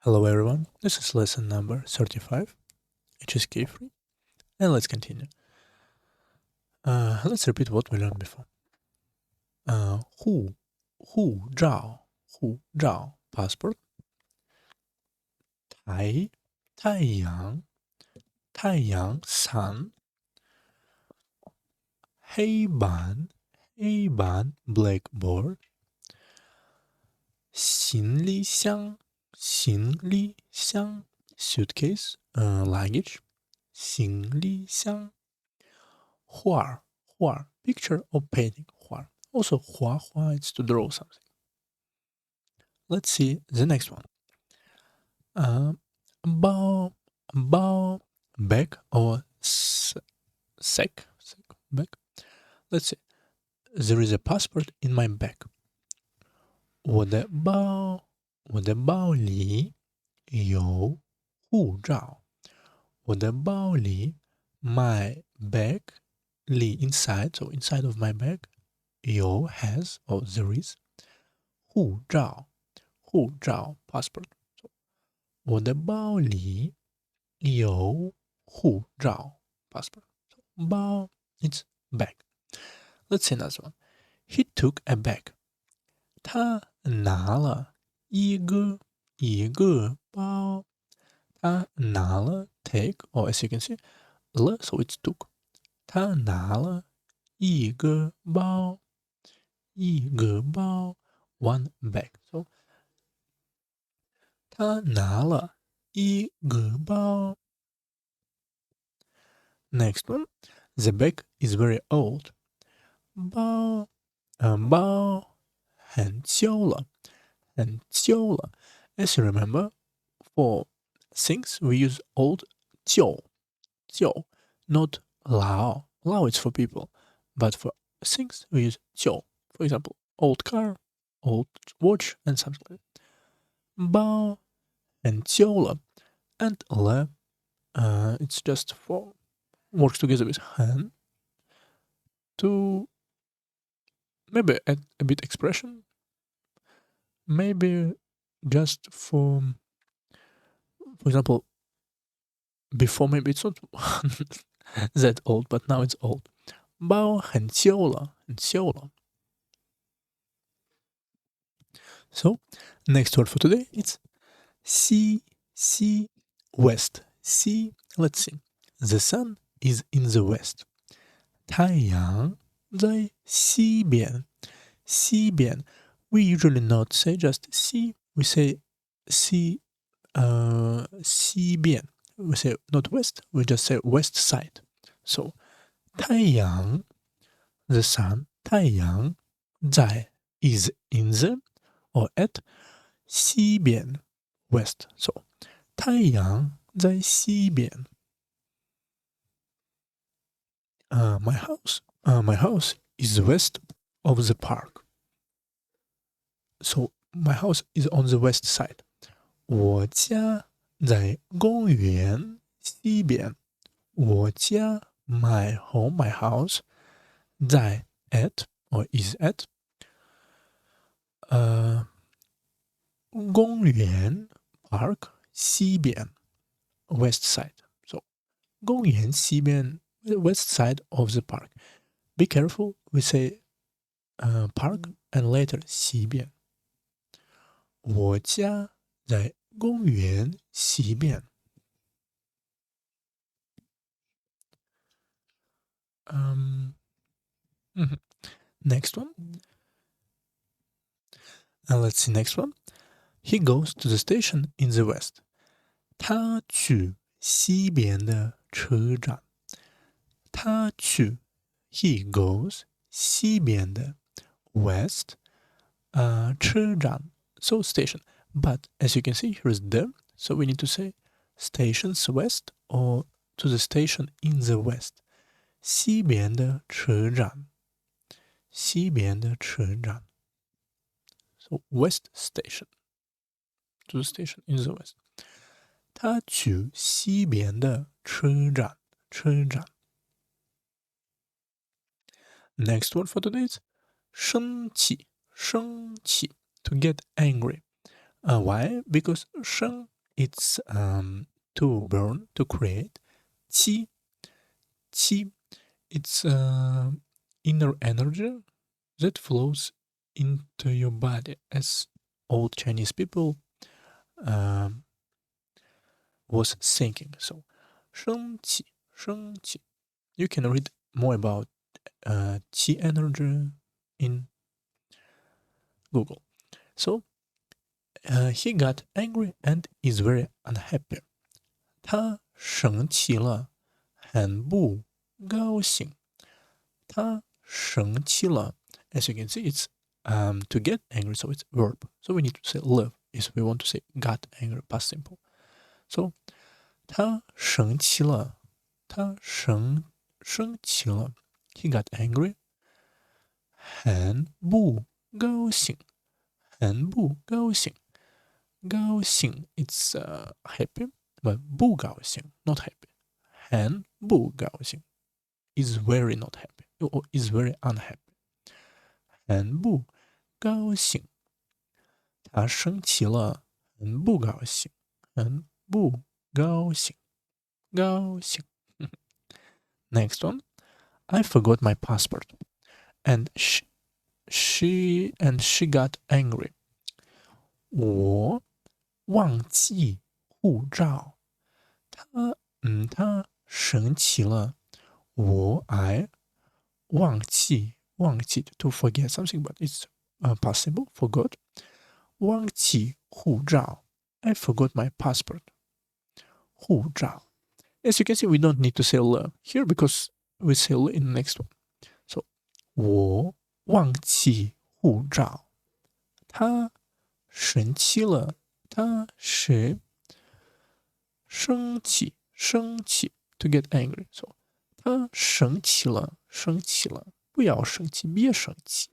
Hello everyone, this is lesson number 35, HSK free, and let's continue. Let's repeat what we learned before. 护照 passport. 太阳 sun. 黑板 blackboard. 行李箱 suitcase, luggage. 行李箱 画 picture or painting 画 also 画 it's to draw something. Let's see the next one. Bao bag or sack bag. Let's see. There is a passport in my bag. 我的包里有护照。我的包里 my bag 里 inside, so inside of my bag 有 has or there is 护照 passport. So, 我的包里有护照 passport. So, 包 it's bag. Let's see another one. He took a bag. 他拿了一个包。他拿了 take or as you can see 了 so it's took. 他拿了一个包 one bag. So 他拿了一个包。Next one, the bag is very old. 包很旧了。As you remember, for things we use old 旧 not 老 it's for people, but for things we use 旧. For example, old car, old watch, and something like that. 包很旧了 and 了 it's just for works together with 很 to maybe add a bit expression, maybe just for example, before maybe it's not that old, but now it's old. 包很旧了 So, next word for today, it's see, west. See, let's see. The sun is in the west. 太阳在西边 We usually not say just see, we say see, 西边 We say not west, we just say west side. So, 太阳 the sun, 太阳在 is in the or at 西边 west. So, 太阳在西边。My house is west of the park. So, my house is on the west side. 我家在公园西边。我家 my home, my house 在 at or is at 公园 park 西边 west side. So 公园西边 west side of the park. Be careful, we say park and later 西边。我家在公园西边。Next one. And let's see next one. He goes to the station in the west. 他去西边的车站。他去 he goes 西边的 west 车站 so station. But as you can see, here is the, so we need to say stations west or to the station in the west. 西边的车站。西边的车站。So west station. To the station in the west. 他去西边的车站。Next word for today is 生气 to get angry. Why? Because 生 it's to burn, to create. 气 it's inner energy that flows into your body, as old Chinese people was thinking. So 生气 you can read more about qi energy in Google. So he got angry and is very unhappy. 他生气了，很不高兴。他生气了。As you can see, it's to get angry, so it's verb. So we need to say live if we want to say got angry, past simple. So 他生气了，生气了。He got angry. 很不高兴，很不高兴。高兴 it's happy, but 不高兴 not happy. 很不高兴 is very not happy or is very unhappy. 很不高兴，他生气了，很不高兴，很不高兴，高兴。Next one, I forgot my passport, and she got angry. 我忘记护照，他生气了。I 忘记 to forget something, but it's possible. Forgot. 忘记护照 I forgot my passport. 护照 As you can see, we don't need to say le here because we say le in the next one. So 我忘记护照，他生气了。他是生气 to get angry. So 他生气了，不要生气，别生气，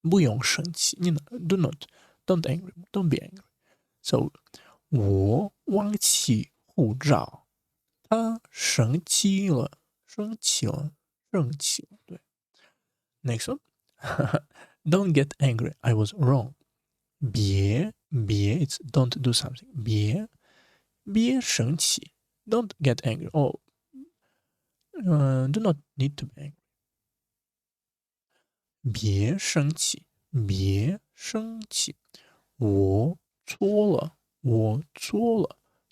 不用生气。don't angry, don't be angry. So 我忘记护照，他生气了。对。Next one, don't get angry. I was wrong. 别 it's don't do something. 别生气 don't get angry. Do not need to be angry. 别生气我错了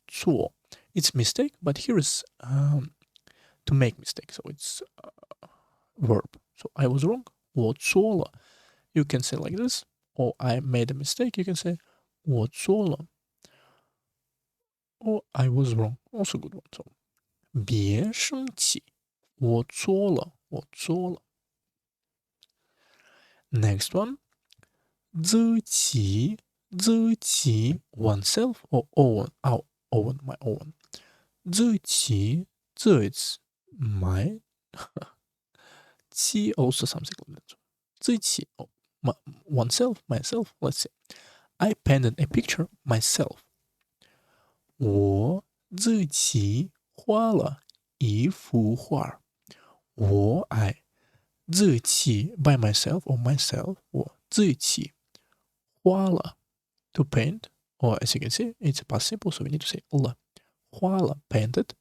错 it's mistake, but here is to make mistake, so it's verb. So I was wrong 我错了 you can say like this, or I made a mistake, you can say 我错了 or I was wrong, also good one. So 别生气我错了 Next one, 自己 oneself or own my own. 自己 it's my 己 also something like that. 自己 oneself, myself. Let's say I painted a picture myself. 我自己画了一幅画。I 自己 by myself or myself 我自己画了 to paint, or as you can see it's past simple, so we need to say 了画了 painted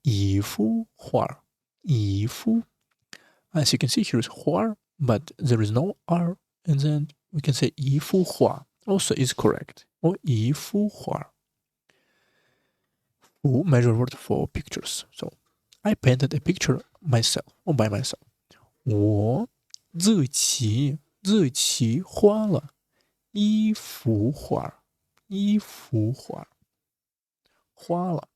一幅画 as you can see here is 画 but there is no r, and then we can say 一幅画 also is correct, or 一幅画 fu measure word for pictures. So I painted a picture myself or by myself. 我自己画了一幅画画了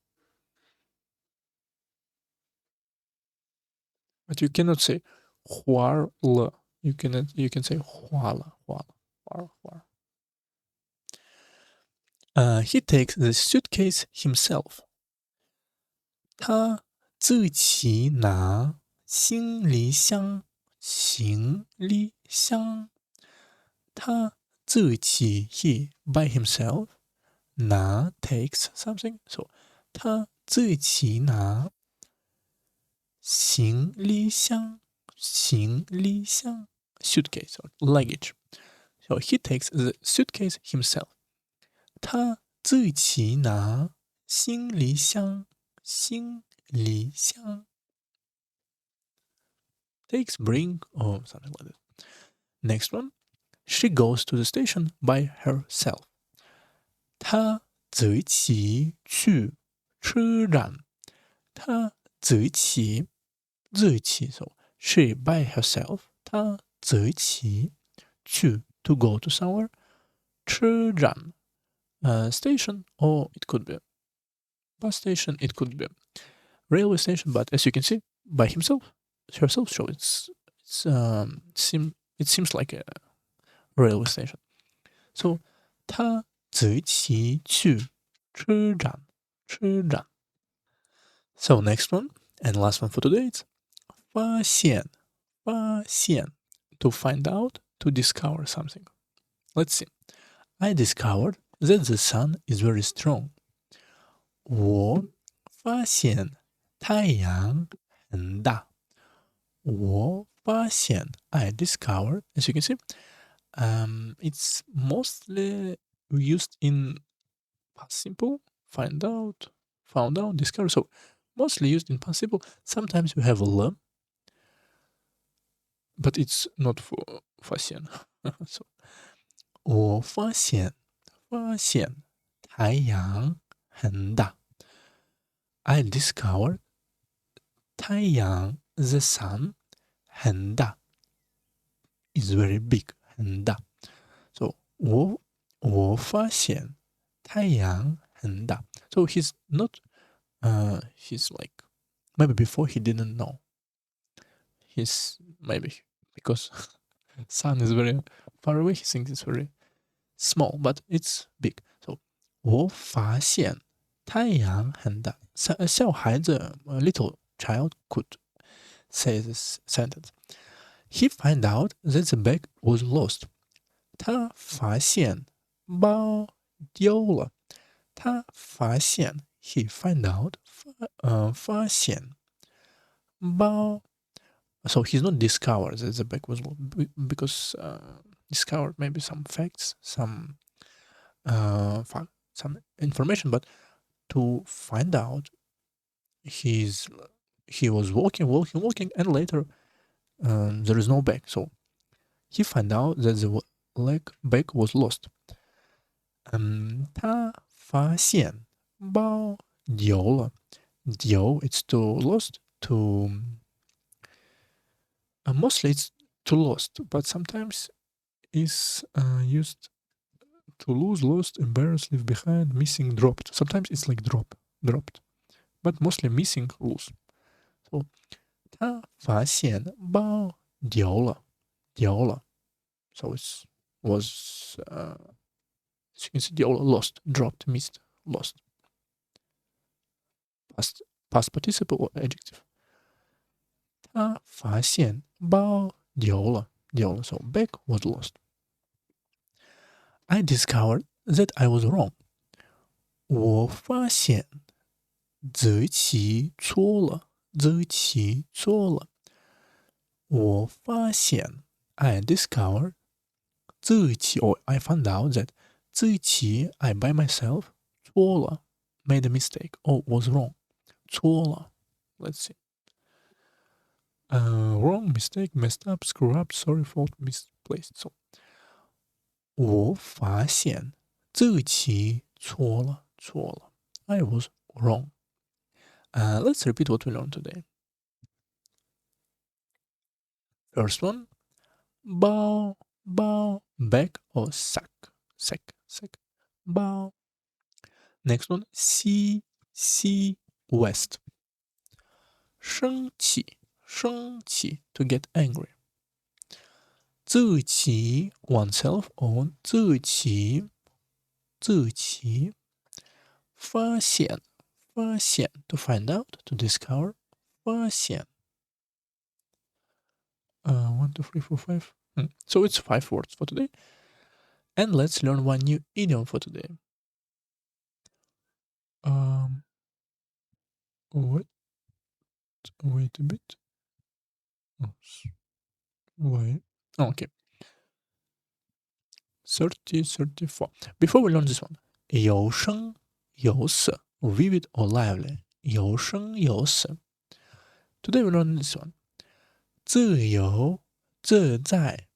But you cannot say 画了 you can say 画了 He takes the suitcase himself. 他自己拿行李箱他自己 he by himself 拿 takes something, so 他自己拿行李箱 suitcase or luggage. So he takes the suitcase himself. 他自己拿行李箱，行李箱。Takes, bring, or something like that. Next one. She goes to the station by herself. 她自己去车站。她自己 so she by herself. 她自己去 to go to somewhere. 车站 station, or it could be bus station, it could be railway station, but as you can see, by herself, so it seems like a railway station. So 她自己去车站。So next one and last one for today, it's 发现 to find out, to discover something. Let's see. I discovered that the sun is very strong. 我发现太阳很大。我发现 I discovered, as you can see, it's mostly used in past simple, find out, found out, discover. So mostly used in past simple. Sometimes we have a l, but it's not for 发现. So 我发现太阳很大。I discovered 太阳 the sun 很大 is very big 很大。So 我发现太阳很大。So he's not he's like maybe before he didn't know. He's maybe because sun is very far away, he thinks it's very small, but it's big. So 我发现太阳很大。小孩子 a little child could say this sentence. He found out that the bag was lost. 他发现包丢了。他发现 he found out 发现包 so he's not discovered that the bag was lost because discovered maybe some facts, some information, but to find out he was walking, and later there is no bag. So he found out that the bag was lost. 他发现包丢了。丢 it's to lost, to mostly it's to lost, but sometimes it's used to lose, lost, embarrassed, leave behind, missing, dropped. Sometimes it's like dropped, but mostly missing, lose. So 他发现包丢了。So it was as you can see, lost, dropped, missed, lost. Past participle or adjective. 他发现包丢了。So bag was lost. I discovered that I was wrong. 我发现自己错了。我发现 I discovered 自己 or I found out that 自己 I by myself 错了 made a mistake or was wrong 错了 let's see wrong, mistake, messed up, screw up, sorry, fault, misplaced. So 我发现自己错了 I was wrong. Let's repeat what we learned today. First one, bao, back or sack, bao. Next one, see, west. 生气 to get angry. 自己 oneself on 自己发现 to find out, to discover 发现 1 2 3 4 5 so it's 5 words for today, and let's learn one new idiom for today. Wait a bit. Wait. Okay. 34. Before we learn this one, 有声有色 vivid or lively 有声有色 Today we learn this one 自由自在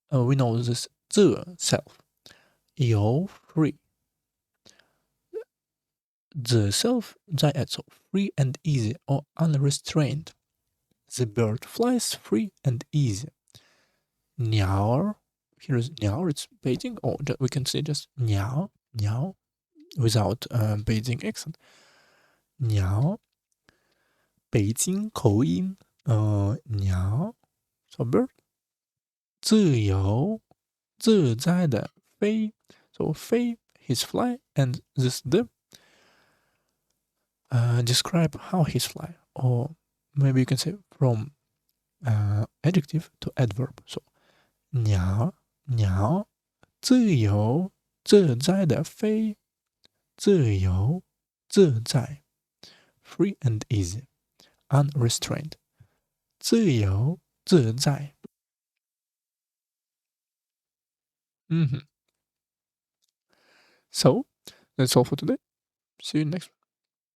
we know this 自 self 由 free the self 在 also free and easy or unrestrained The bird flies free and easy 鸟 here is 鸟 it's Beijing or we can say just 鸟 without Beijing accent 鸟北京口音鸟 so bird 自由自在的飞 so 飞 he's fly and this the describe how he's fly or maybe you can say from adjective to adverb so 鸟自由自在的飞自由自在 free and easy unrestrained 自由自在So that's all for today. See you next